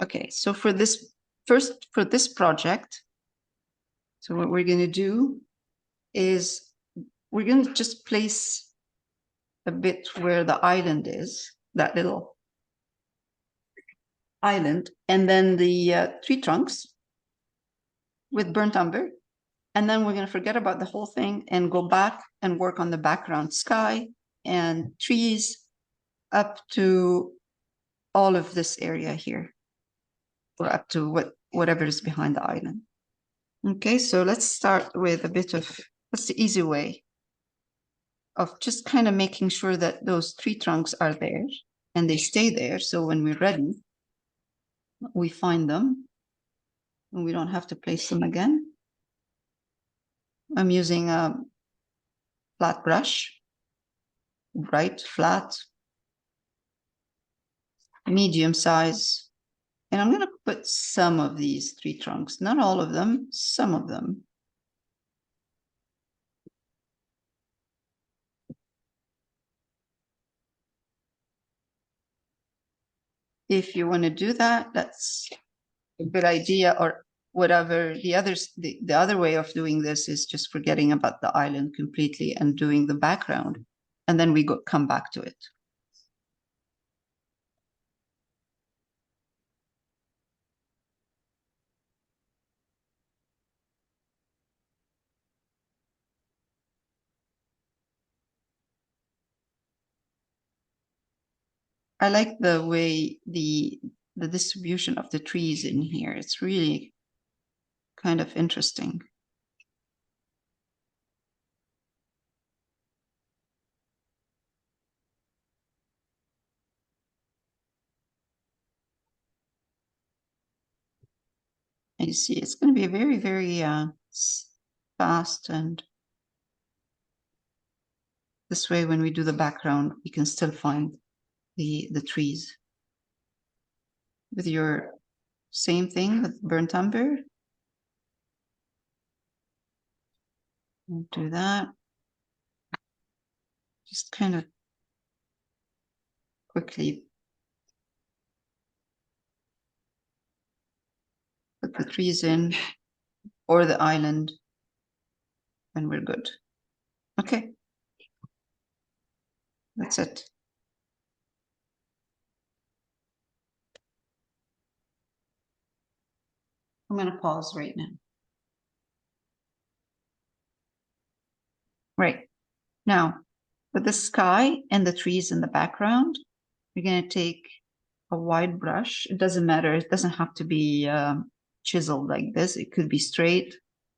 Okay, so for this project, so what we're going to do is we're going to just place a bit where the island is, that little island, and then the tree trunks with burnt umber. And then we're going to forget about the whole thing and go back and work on the background sky and trees up to all of this area here, or up to whatever is behind the island. Okay, so let's start with a bit of, what's the easy way of just kind of making sure that those tree trunks are there and they stay there. So when we're ready, we find them and we don't have to place them again. I'm using a flat brush, bright, flat, medium size. And I'm going to put some of these tree trunks, not all of them, some of them. If you want to do that, that's a good idea. Or whatever the others, the other way of doing this is just forgetting about the island completely and doing the background. And then we come back to it. I like the way the distribution of the trees in here. It's really kind of interesting. And you see, it's going to be very, very fast. And this way, when we do the background, we can still find the trees. With your same thing with burnt umber. We'll do that. Just kind of quickly put the trees in, or the island, and we're good. Okay. That's it. I'm going to pause right now. Right. Now, with the sky and the trees in the background, we're going to take a wide brush. It doesn't matter. It doesn't have to be chiseled like this. It could be straight.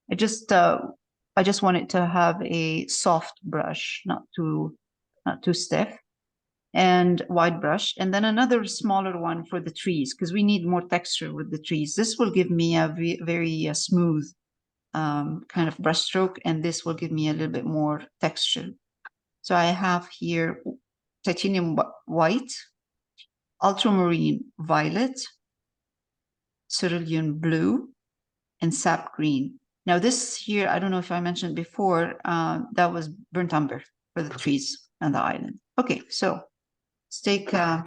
I just want it to have a soft brush, not too stiff, and wide brush. And then another smaller one for the trees, because we need more texture with the trees. This will give me a very smooth kind of brush stroke, and this will give me a little bit more texture. So I have here titanium white, ultramarine violet, cerulean blue, and sap green. Now this here, I don't know if I mentioned before, that was burnt umber for the trees and the island. Okay, so let's take a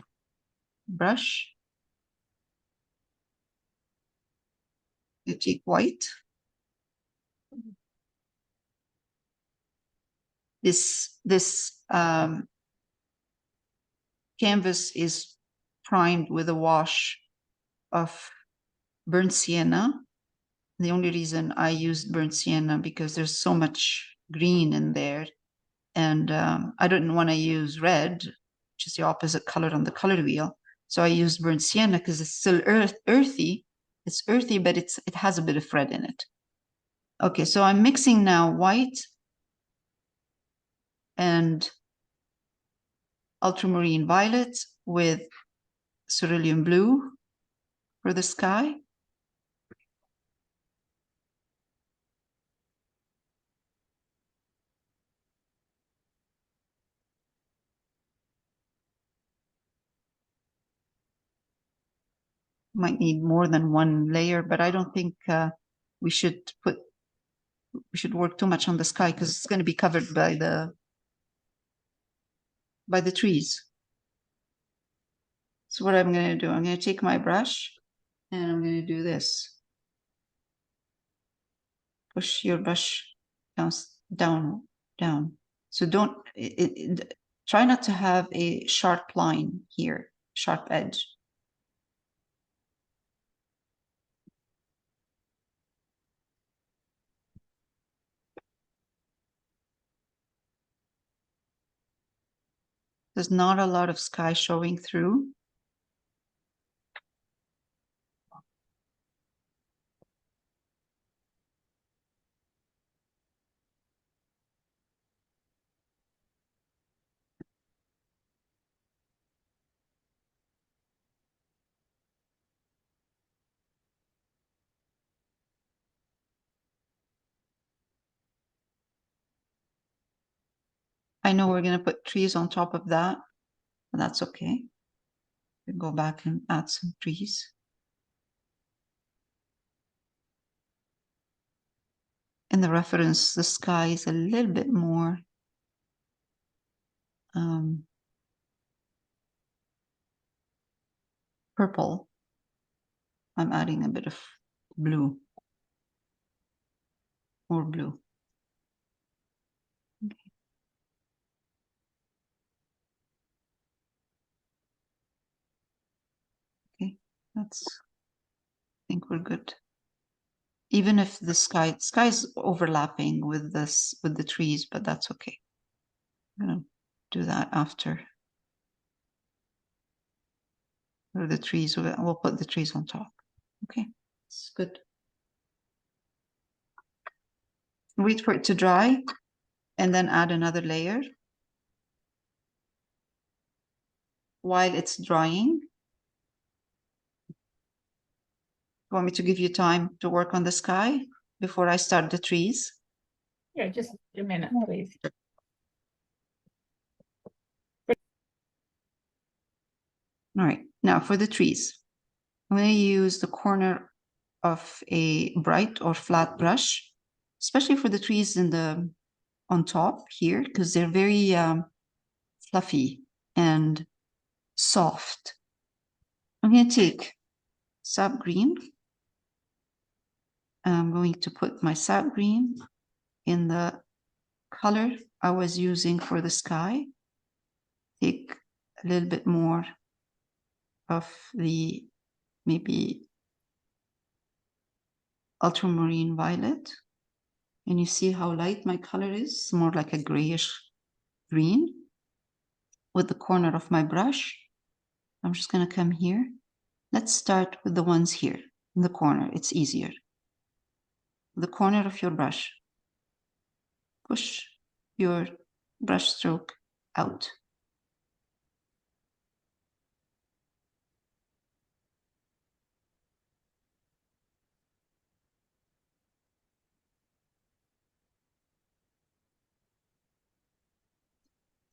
brush. You take white. This canvas is primed with a wash of burnt sienna. The only reason I used burnt sienna because there's so much green in there, and I didn't want to use red, which is the opposite color on the color wheel. So I used burnt sienna because it's still earthy. It's earthy, but it has a bit of red in it. Okay, so I'm mixing now white and ultramarine violet with cerulean blue for the sky. Might need more than one layer, but I don't think we should work too much on the sky because it's going to be covered by the trees. So what I'm going to do, I'm going to take my brush And I'm going to do this. Push your brush down, down, down. So don't, try not to have a sharp line here, sharp edge. There's not a lot of sky showing through. I know we're going to put trees on top of that, but that's okay. We go back and add some trees. In the reference, the sky is a little bit more purple. I'm adding a bit of blue, more blue. Okay. Okay, that's, I think we're good. Even if the sky's overlapping with this, with the trees, but that's okay. I'm gonna do that after. Or the trees, we'll put the trees on top. Okay, it's good. Wait for it to dry and then add another layer. While it's drying, you want me to give you time to work on the sky before I start the trees? Yeah, just a minute, please. All right, now for the trees, I'm going to use the corner of a bright or flat brush, especially for the trees in the on top here, because they're very fluffy and soft. I'm going to take sap green. I'm going to put my sap green in the color I was using for the sky. Take a little bit more of the maybe ultramarine violet. And you see how light my color is? It's more like a grayish green. With the corner of my brush, I'm just going to come here. Let's start with the ones here in the corner. It's easier. The corner of your brush. Push your brush stroke out.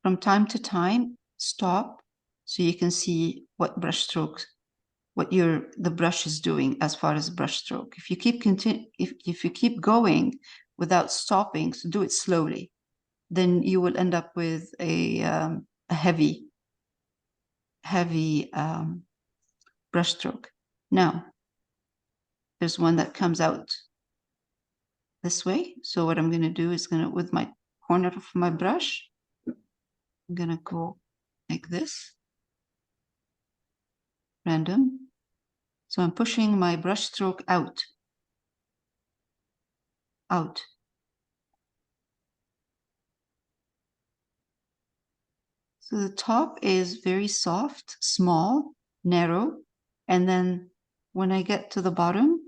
From time to time, stop so you can see what brush strokes, what the brush is doing as far as brush stroke. If you keep if you keep going without stopping, so do it slowly, then you will end up with a heavy brush stroke. Now, there's one that comes out this way. So what I'm going to do is with my corner of my brush, I'm going to go like this, random. So I'm pushing my brush stroke out. So the top is very soft, small, narrow. And then when I get to the bottom,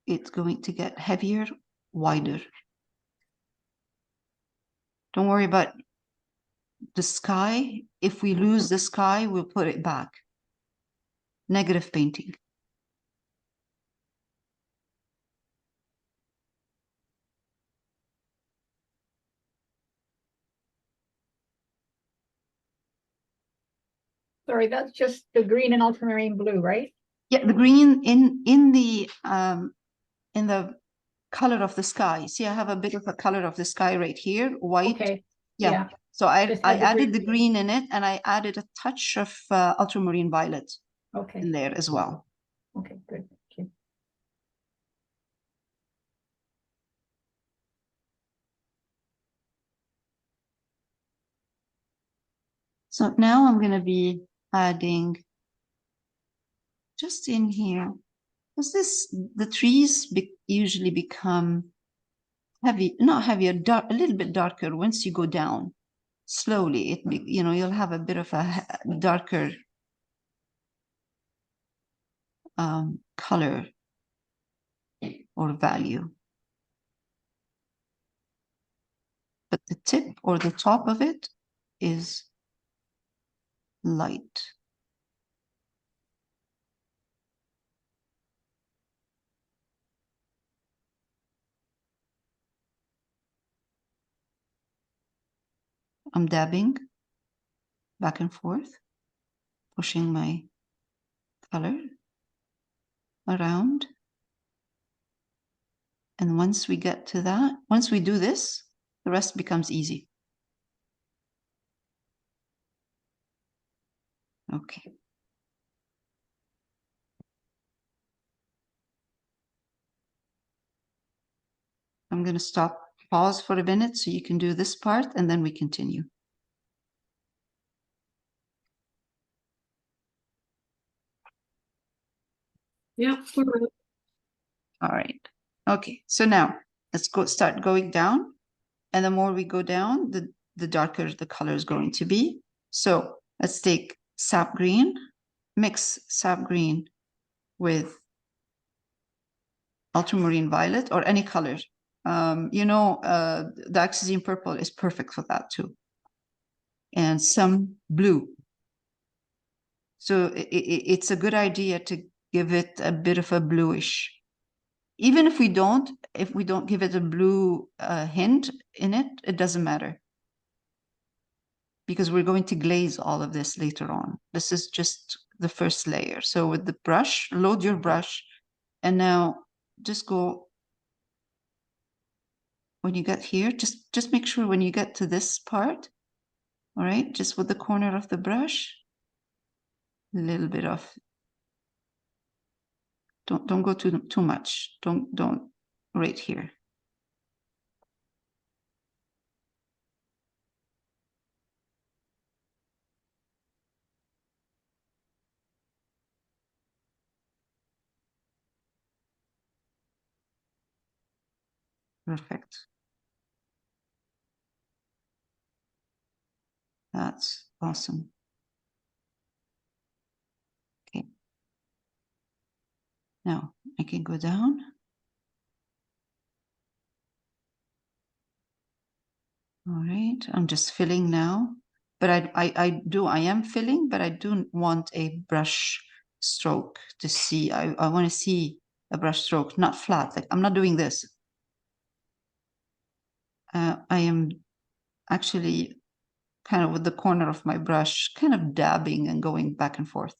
it's going to get heavier, wider. Don't worry about the sky. If we lose the sky, we'll put it back. Negative painting. Sorry, that's just the green and ultramarine blue, right? Yeah, the green in the color of the sky. See, I have a bit of a color of the sky right here, white. Okay. Yeah. So I Just add the added the green. green in it, and I added a touch of ultramarine violet. Okay, in there as well. okay, good. Thank you. So now I'm going to be adding just in here, because the trees usually become heavy, not heavier, dark, a little bit darker once you go down slowly. You'll have a bit of a darker color or value. But the tip or the top of it is light. I'm dabbing back and forth, pushing my color around. And once we get to that, once we do this, the rest becomes easy. Okay. I'm going to pause for a minute so you can do this part, and then we continue. Yeah. All right. Okay. So now let's start going down. And the more we go down, the darker the color is going to be. So let's take sap green, mix sap green with ultramarine violet or any color. The oxazine purple is perfect for that too. And some blue. So it's a good idea to give it a bit of a bluish. Even if we don't give it a blue hint in it, it doesn't matter. Because we're going to glaze all of this later on. This is just the first layer. So with the brush, load your brush, and now just go, when you get here, just make sure when you get to this part, all right, just with the corner of the brush, a little bit of, don't go too much. Don't right here. Perfect. That's awesome. Okay. Now I can go down. All right, I'm just filling now, but I am filling, but I do want a brush stroke to see. I want to see a brush stroke, not flat. Like I'm not doing this. I am actually kind of with the corner of my brush, kind of dabbing and going back and forth.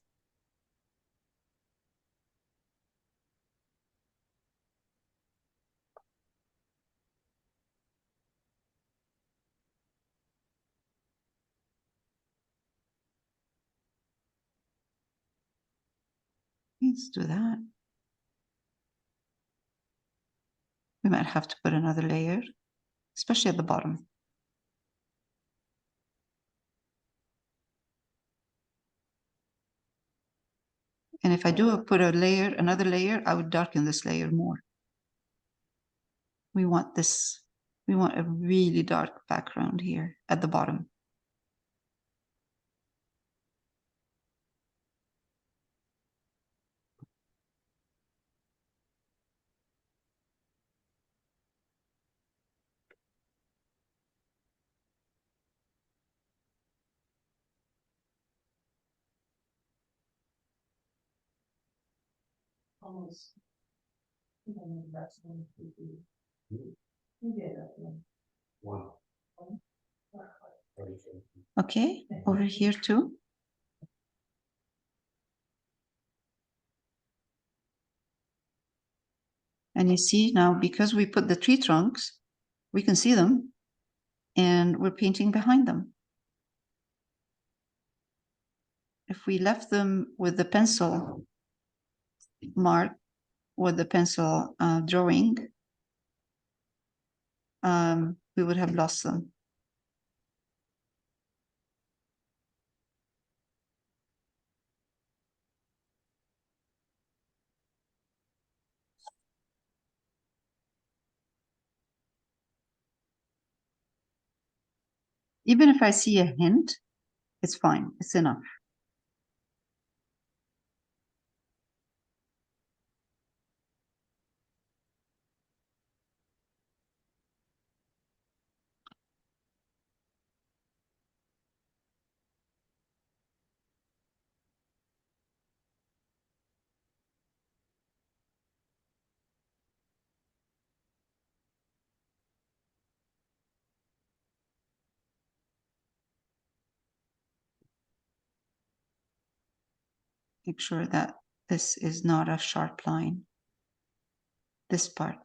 Let's do that. We might have to put another layer, especially at the bottom. And if I do put another layer, I would darken this layer more. We want a really dark background here at the bottom. Okay, over here too. And you see now, because we put the tree trunks, we can see them and we're painting behind them. if we left them with the pencil mark, with the pencil drawing, we would have lost them. Even if I see a hint, it's fine, it's enough. Make sure that this is not a sharp line, this part.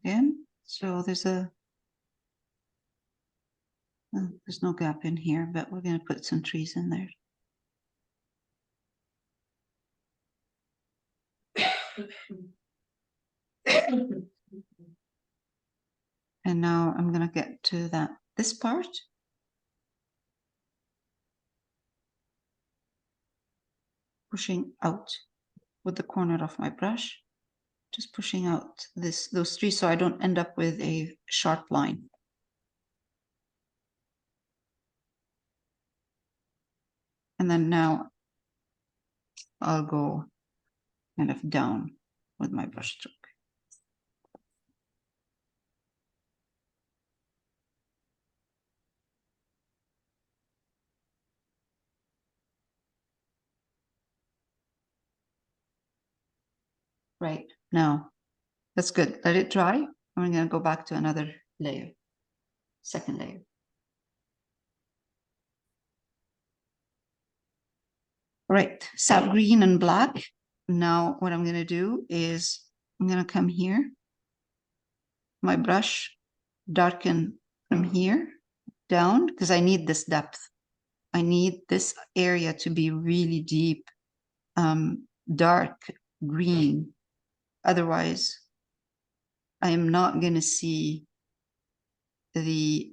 Again, so there's no gap in here, but we're going to put some trees in there. And now I'm going to get to this part. Pushing out with the corner of my brush, just pushing out those trees so I don't end up with a sharp line. And then now I'll go kind of down with my brush stroke. Right, now that's good. Let it dry. I'm going to go back to another layer, second layer. Right, sap green and black. Now what I'm going to do is I'm going to come here, my brush, darken from here down because I need this depth. I need this area to be really deep, dark green. Otherwise, I am not going to see the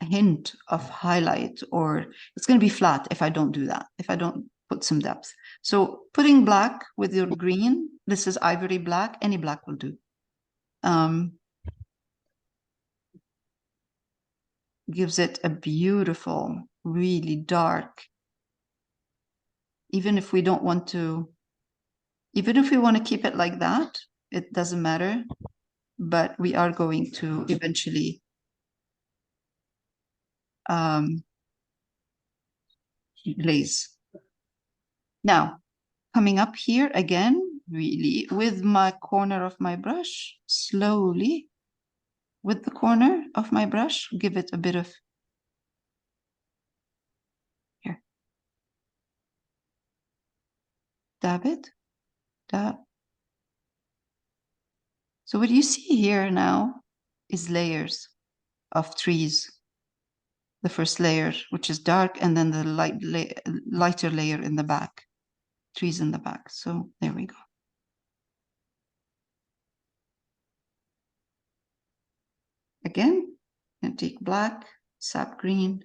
hint of highlight, or it's going to be flat if I don't do that, if I don't put some depth. So putting black with your green, this is ivory black, any black will do. Gives it a beautiful, really dark, even if we don't want to, even if we want to keep it like that, it doesn't matter, but we are going to eventually glaze. Now, coming up here again, really, with my corner of my brush, slowly, with the corner of my brush, give it a bit of, here, dab it, dab. So what you see here now is layers of trees. The first layer, which is dark, and then the lighter layer in the back, trees in the back. So there we go. Again, and take black, sap green.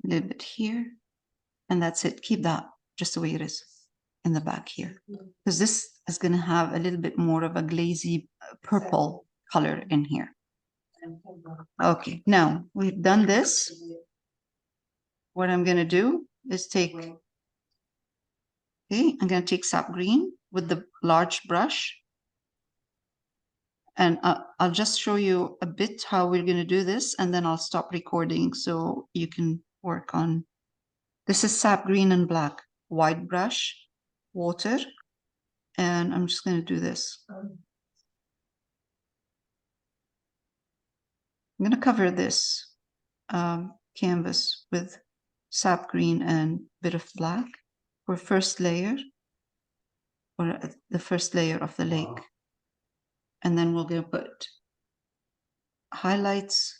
A little bit here, and that's it. Keep that just the way it is in the back here. Because this is going to have a little bit more of a glazy purple color in here. Okay, now we've done this. What I'm going to do is take, okay, I'm going to take sap green with the large brush. And I'll just show you a bit how we're going to do this, and then I'll stop recording so you can work on. This is sap green and black, white brush, water, and I'm just going to do this. I'm going to cover this canvas with sap green and bit of black for first layer, or the first layer of the lake. And then we're going to put highlights,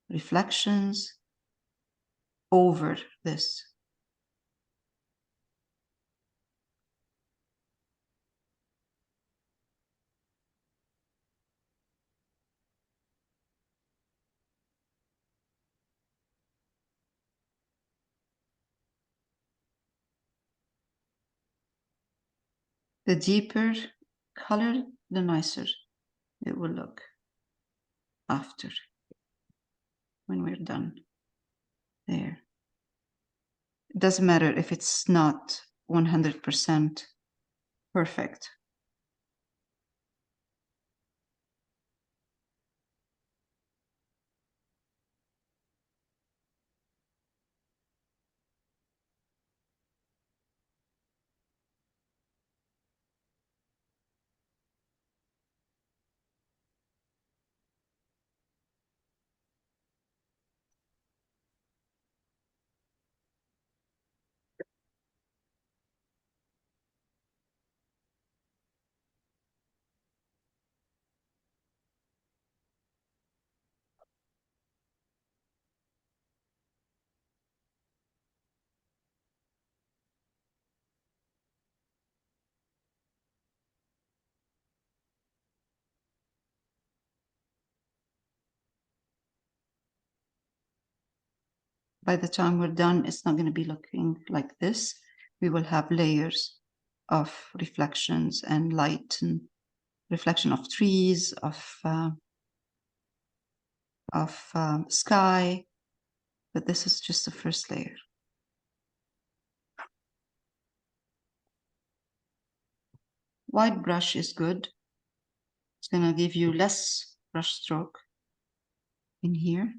reflections over this. The deeper color, the nicer it will look after, when we're done. There. It doesn't matter if it's not 100% perfect. By the time we're done, it's not going to be looking like this. We will have layers of reflections and light and reflection of trees, of sky, but this is just the first layer. White brush is good. It's going to give you less brush stroke in here.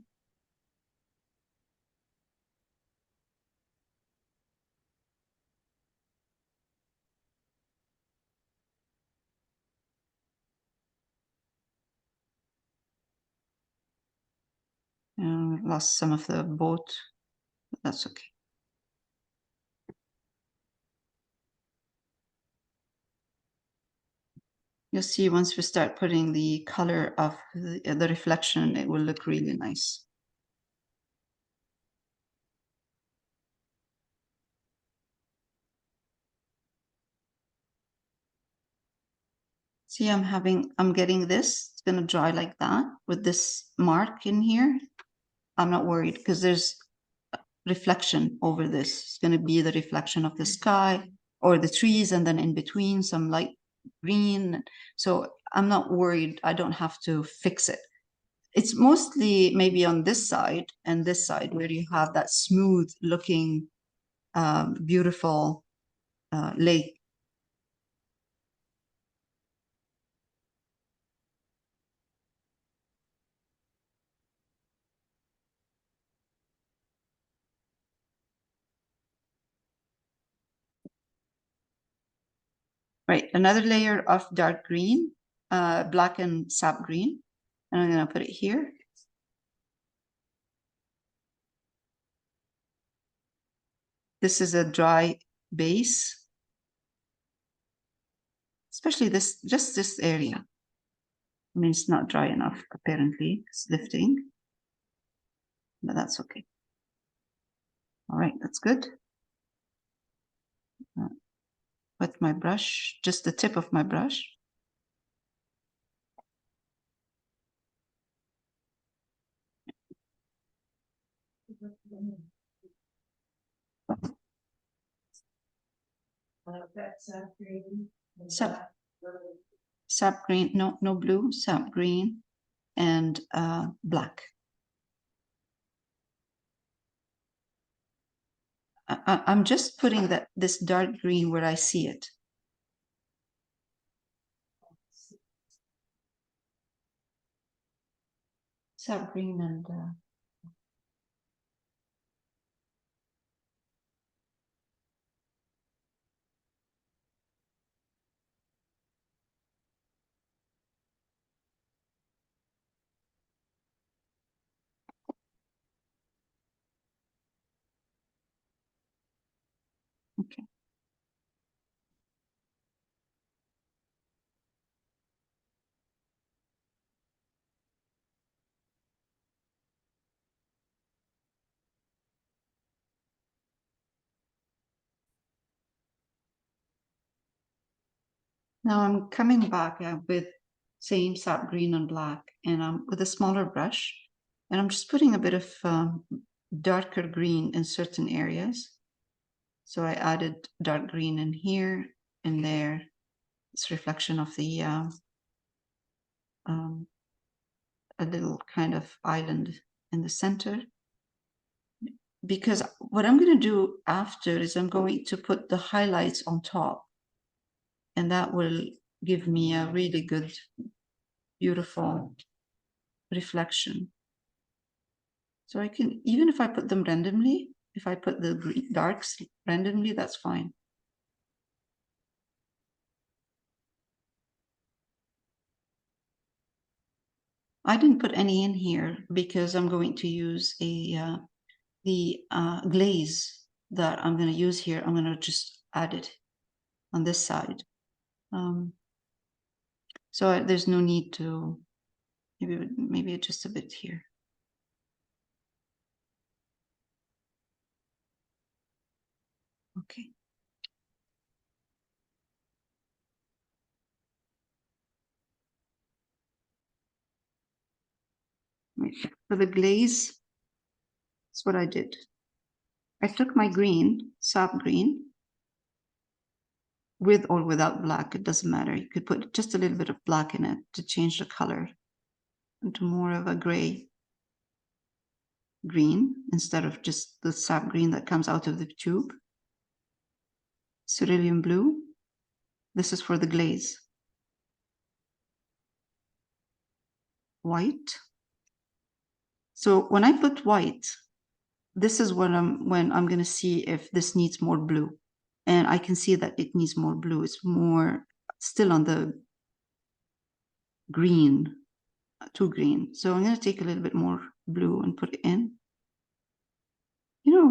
Lost some of the boat, but that's okay. You'll see once we start putting the color of the reflection, it will look really nice. See, I'm getting this. It's going to dry like that with this mark in here. I'm not worried because there's reflection over this. It's going to be the reflection of the sky or the trees, and then in between some light green. So I'm not worried. I don't have to fix it. It's mostly maybe on this side and this side where you have that smooth looking, beautiful lake. Right, another layer of dark green, black and sap green. And I'm going to put it here. This is a dry base, especially this, just this area. I mean, it's not dry enough, apparently. It's lifting, but that's okay. All right, that's good. With my brush, just the tip of my brush. Sap, sap green, no blue, sap green, and black. I'm just putting this dark green where I see it. Sap green and okay. Now I'm coming back with same sap green and black, and I'm with a smaller brush, and I'm just putting a bit of darker green in certain areas. So I added dark green in here and there. It's reflection of the a little kind of island in the center. Because what I'm going to do after is I'm going to put the highlights on top, and that will give me a really good, beautiful reflection. So I can, even if I put them randomly, if I put the darks randomly, that's fine. I didn't put any in here because I'm going to use the glaze that I'm going to use here. I'm going to just add it on this side. So there's no need to, maybe just a bit here. Okay. For the glaze, that's what I did. I took my green, sap green, with or without black, it doesn't matter. You could put just a little bit of black in it to change the color into more of a gray green instead of just the sap green that comes out of the tube. Cerulean blue, this is for the glaze. White. So when I put white, this is when I'm going to see if this needs more blue. And I can see that it needs more blue. It's more still on the green, too green. So I'm going to take a little bit more blue and put it in. You know,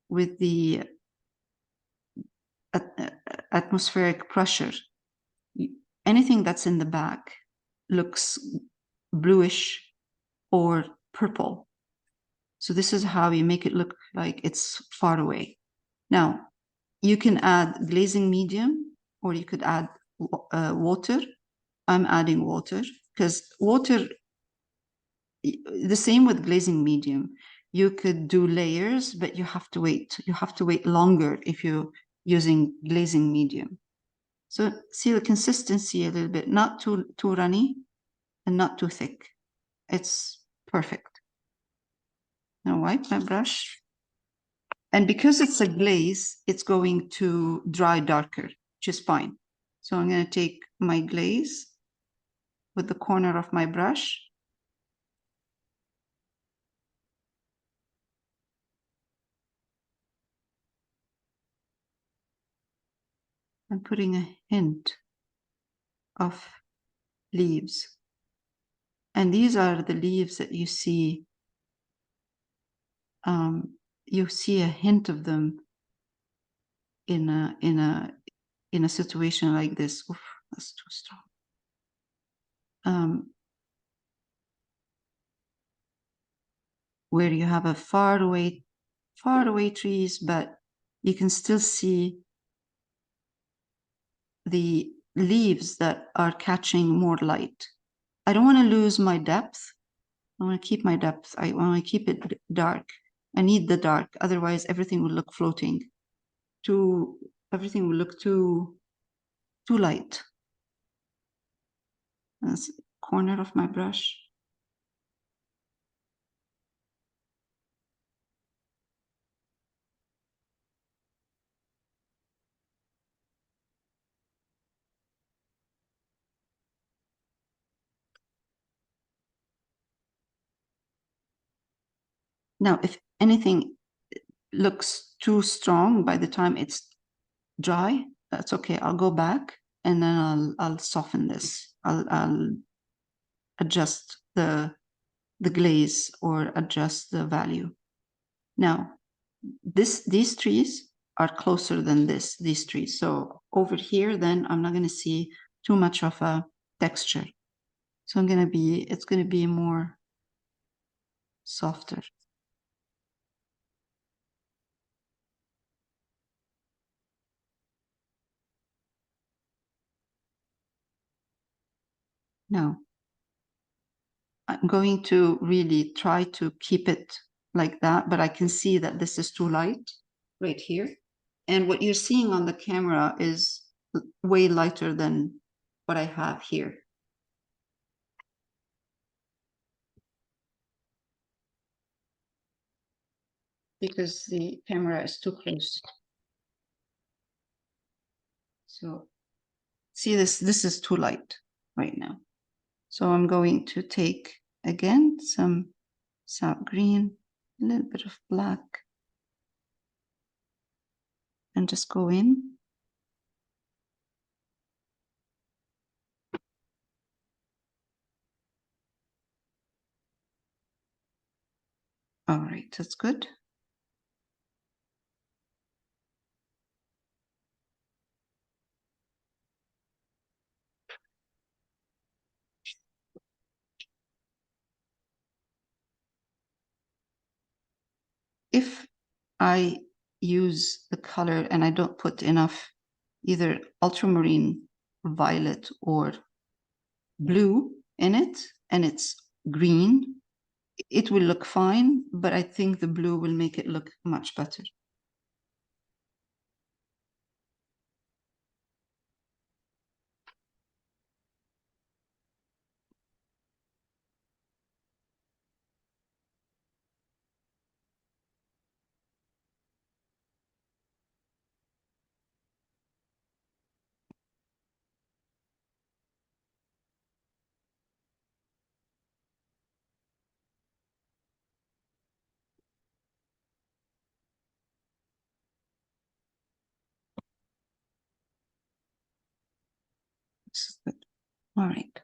with the atmospheric pressure, anything that's in the back looks bluish or purple. So this is how you make it look like it's far away. Now, you can add glazing medium, or you could add water. I'm adding water because water, the same with glazing medium. You could do layers, but you have to wait. You have to wait longer if you're using glazing medium. So see the consistency a little bit, not too runny and not too thick. It's perfect. Now wipe my brush. And because it's a glaze, it's going to dry darker, which is fine. So I'm going to take my glaze with the corner of my brush. I'm putting a hint of leaves. And these are the leaves that you see. You see a hint of them in a situation like this. Oof, that's too strong. Where you have a far away trees, but you can still see the leaves that are catching more light. I don't want to lose my depth. I want to keep my depth. I want to keep it dark. I need the dark, otherwise everything will look floating. Everything will look too light. That's the corner of my brush. Now, if anything looks too strong by the time it's dry, that's okay. I'll go back and then I'll soften this. I'll adjust the glaze or adjust the value. Now, these trees are closer than these trees. So over here, then I'm not going to see too much of a texture. So it's going to be more softer. Now, I'm going to really try to keep it like that, but I can see that this is too light right here. And what you're seeing on the camera is way lighter than what I have here. Because the camera is too close. So see this is too light right now. So I'm going to take again some sap green, a little bit of black, and just go in. All right, that's good. If I use the color and I don't put enough either ultramarine, violet, or blue in it, and it's green, it will look fine, but I think the blue will make it look much better. This is good. All right.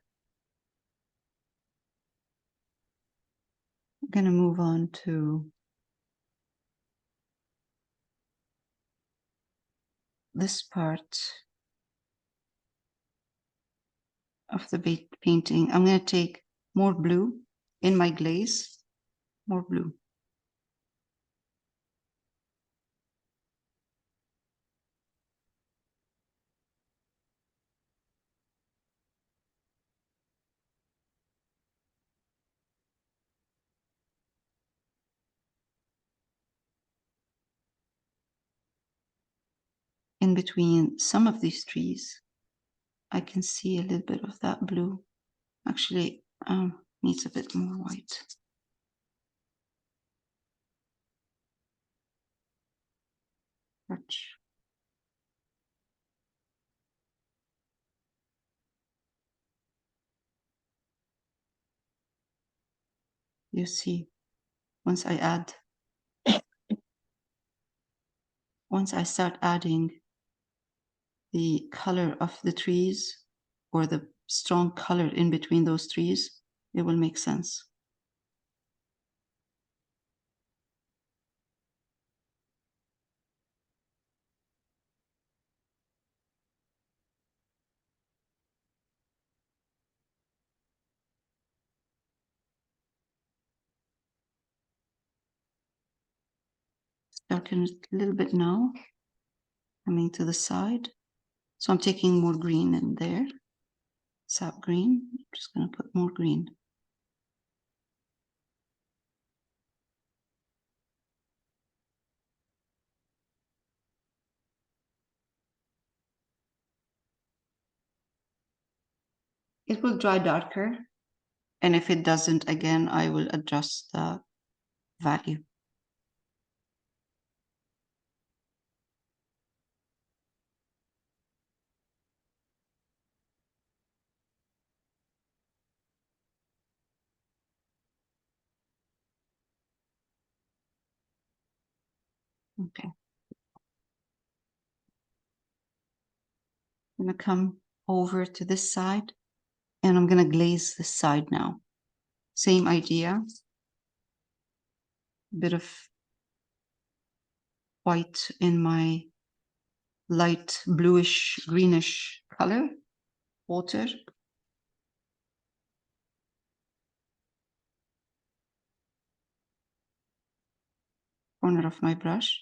I'm going to move on to this part of the painting. I'm going to take more blue in my glaze, more blue. In between some of these trees, I can see a little bit of that blue. Actually, needs a bit more white. Touch. You see, once I start adding the color of the trees or the strong color in between those trees, it will make sense. Starting a little bit now, coming to the side. So I'm taking more green in there. Sap green. I'm just going to put more green. It will dry darker. And if it doesn't, again, I will adjust the value. Okay. I'm gonna come over to this side and I'm gonna glaze this side now. Same idea. Bit of white in my light bluish greenish color, water. Corner of my brush.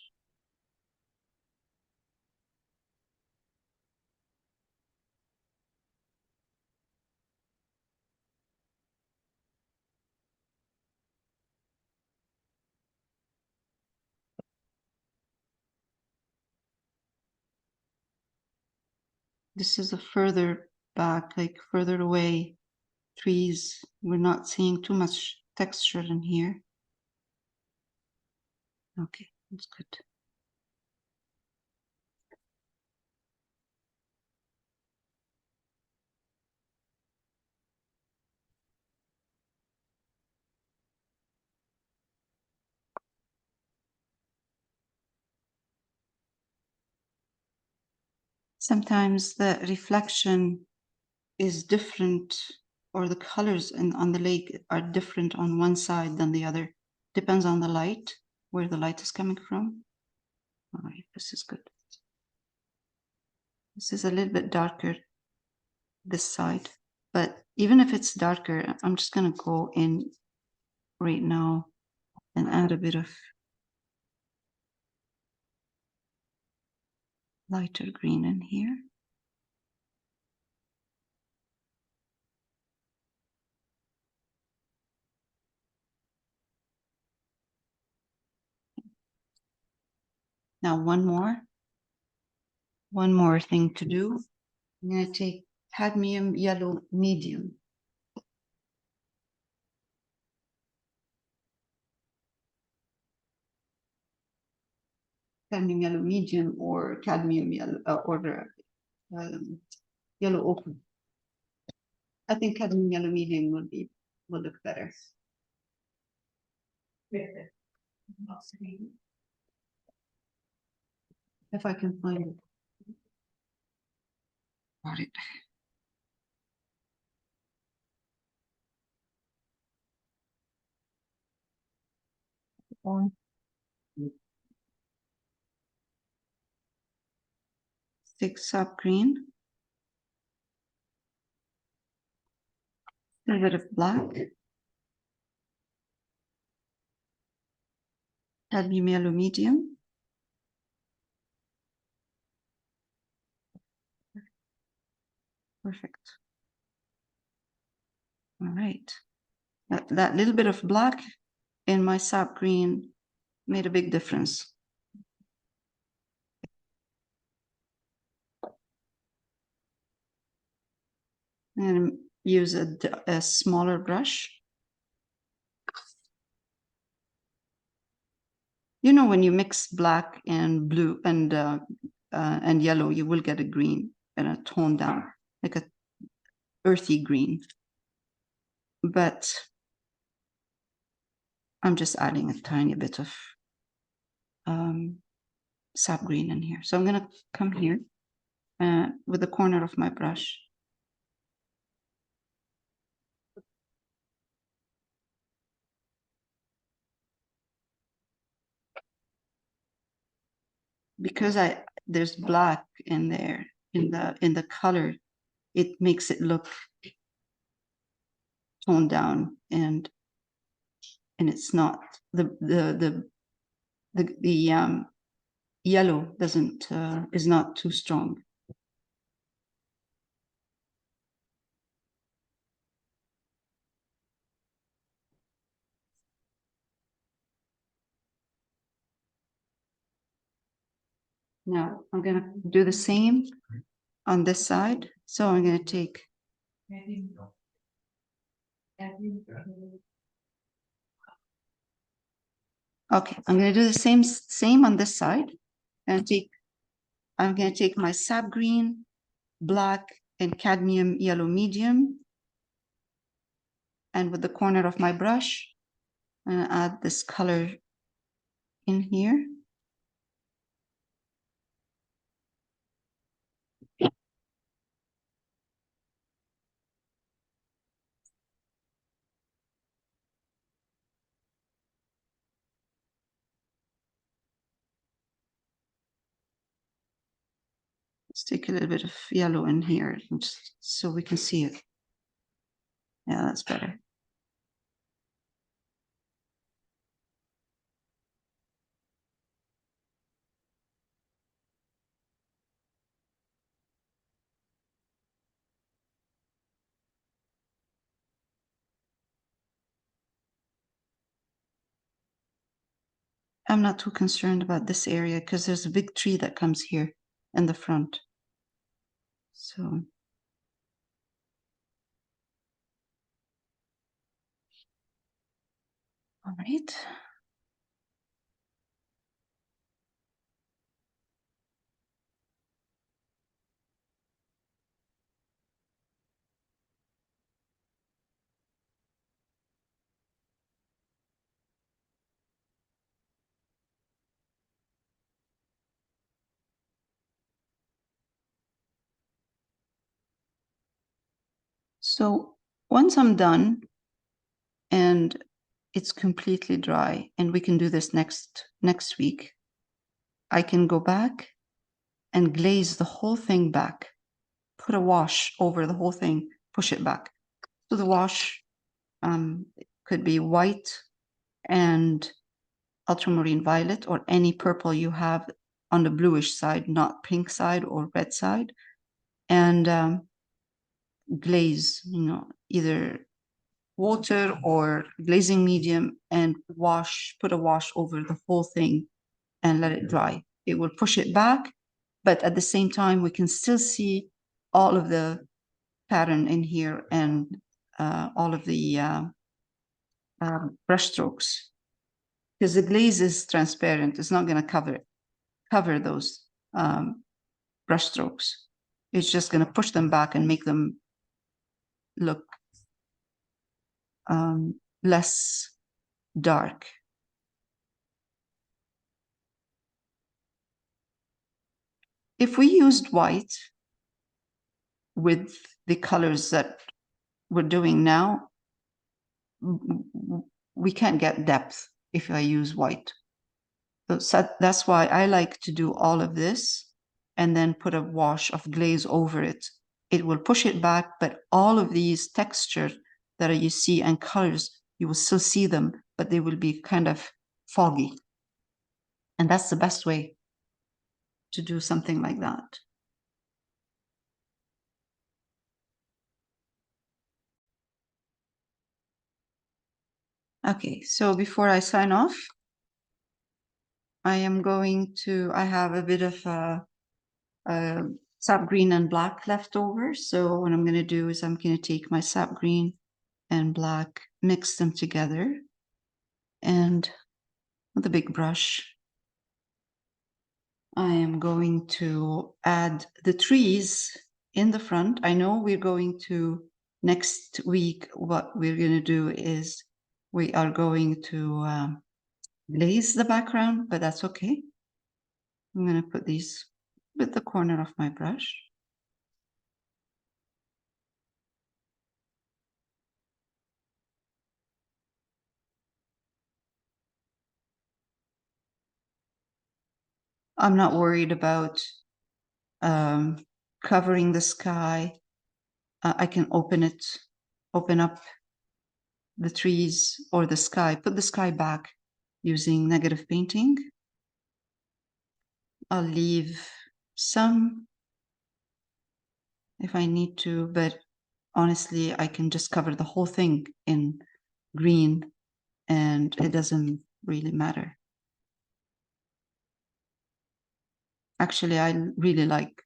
This is a further back, like further away trees. We're not seeing too much texture in here. Okay, that's good. Sometimes the reflection is different, or the colors on the lake are different on one side than the other. Depends on the light, where the light is coming from. All right, this is good. This is a little bit darker, this side, but even if it's darker, I'm just gonna go in right now and add a bit of lighter green in here. Now one more thing to do. I'm going to take cadmium yellow medium. Cadmium yellow medium or cadmium yellow yellow ochre. I think cadmium yellow medium will look better. If I can find it. Got it. On. 6 sap green. A bit of black. Cadmium yellow medium. Perfect. All right. That little bit of black in my sap green made a big difference. And use a smaller brush. You know, when you mix black and blue and yellow, you will get a green and a toned down, like a earthy green. But I'm just adding a tiny bit of sap green in here. So I'm gonna come here with the corner of my brush. Because there's black in there in the color, it makes it look toned down, and it's not the yellow doesn't is not too strong. Now I'm gonna do the same on this side. So I'm gonna take Okay, I'm going to do the same on this side, and I'm going to take my sap green, black, and cadmium yellow medium, and with the corner of my brush, I'm going to add this color in here. Let's take a little bit of yellow in here just so we can see it. Yeah, that's better. I'm not too concerned about this area because there's a big tree that comes here in the front. So all right. So once I'm done and it's completely dry, and we can do this next week, I can go back and glaze the whole thing back, put a wash over the whole thing, push it back. So the wash could be white and ultramarine violet, or any purple you have on the bluish side, not pink side or red side, and glaze, either water or glazing medium, and put a wash over the whole thing and let it dry. It will push it back, but at the same time, we can still see all of the pattern in here and all of the brush strokes, because the glaze is transparent. It's not going to cover those brush strokes. It's just going to push them back and make them look less dark. If we used white with the colors that we're doing now, we can't get depth if I use white. So that's why I like to do all of this and then put a wash of glaze over it. It will push it back, but all of these textures that you see and colors, you will still see them, but they will be kind of foggy. And that's the best way to do something like that. Okay, so before I sign off, I have a bit of sap green and black left over. So what I'm going to do is I'm going to take my sap green and black, mix them together, and with a big brush, I am going to add the trees in the front. I know we're going to, next week, what we're going to do is we are going to glaze the background, but that's okay. I'm going to put these with the corner of my brush. I'm not worried about covering the sky. I can open up the trees or the sky, put the sky back using negative painting. I'll leave some if I need to, but honestly, I can just cover the whole thing in green and it doesn't really matter. Actually, I really like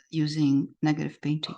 using negative painting.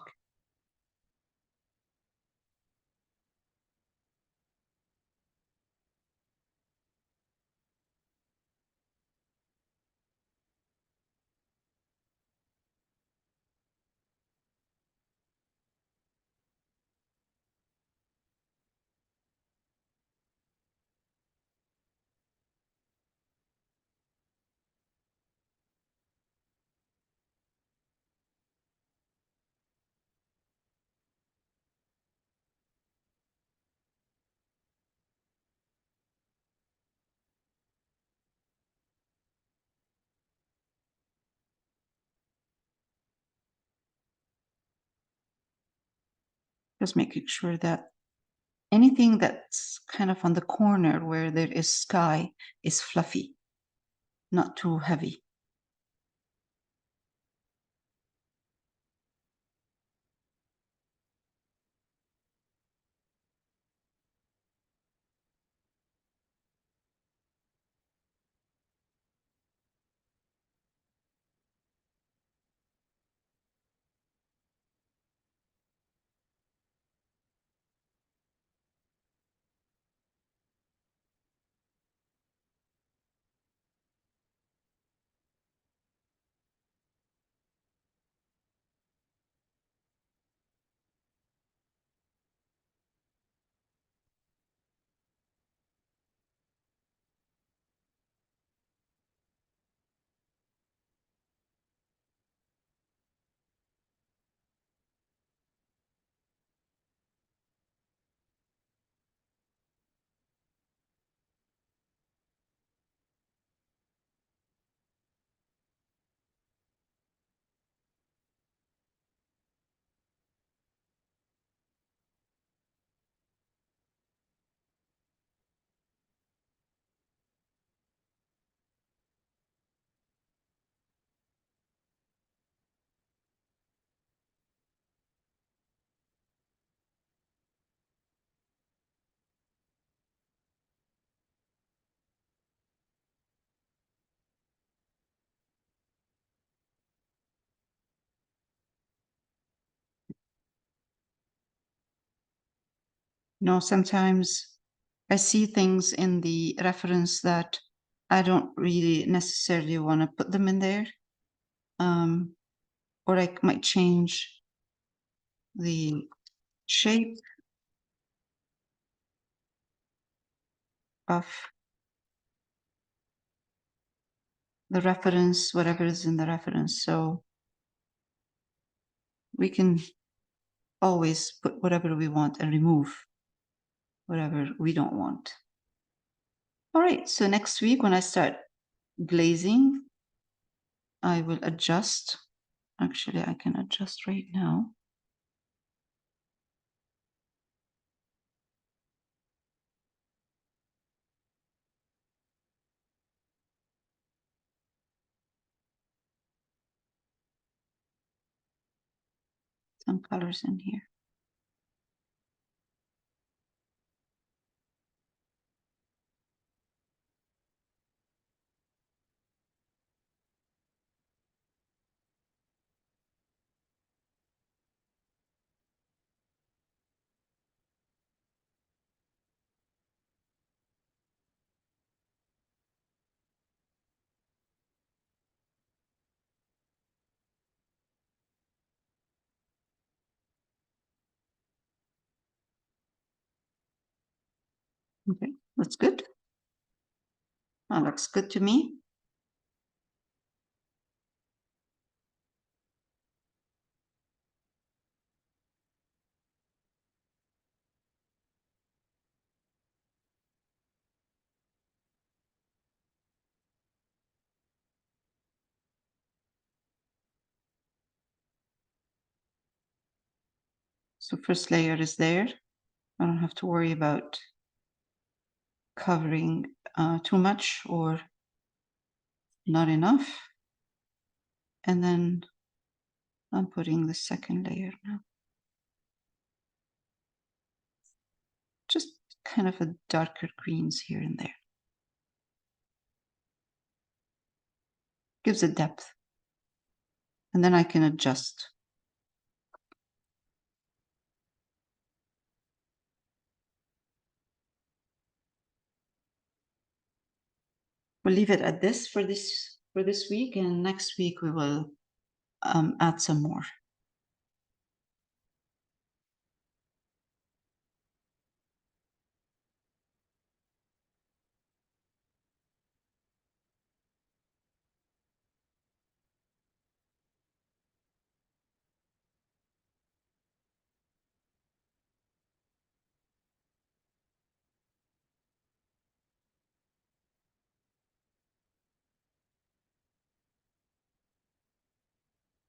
Just making sure that anything that's kind of on the corner where there is sky is fluffy, not too heavy. Sometimes I see things in the reference that I don't really necessarily want to put them in there. Or I might change the shape of the reference, whatever is in the reference. So we can always put whatever we want and remove whatever we don't want. All right, so next week when I start glazing, I will adjust. Actually, I can adjust right now. Some colors in here. Okay, that's good. That looks good to me. So first layer is there. I don't have to worry about covering too much or not enough. And then I'm putting the second layer now. Just kind of a darker greens here and there. Gives it depth. And then I can adjust. We'll leave it at this for this week, and next week we will add some more.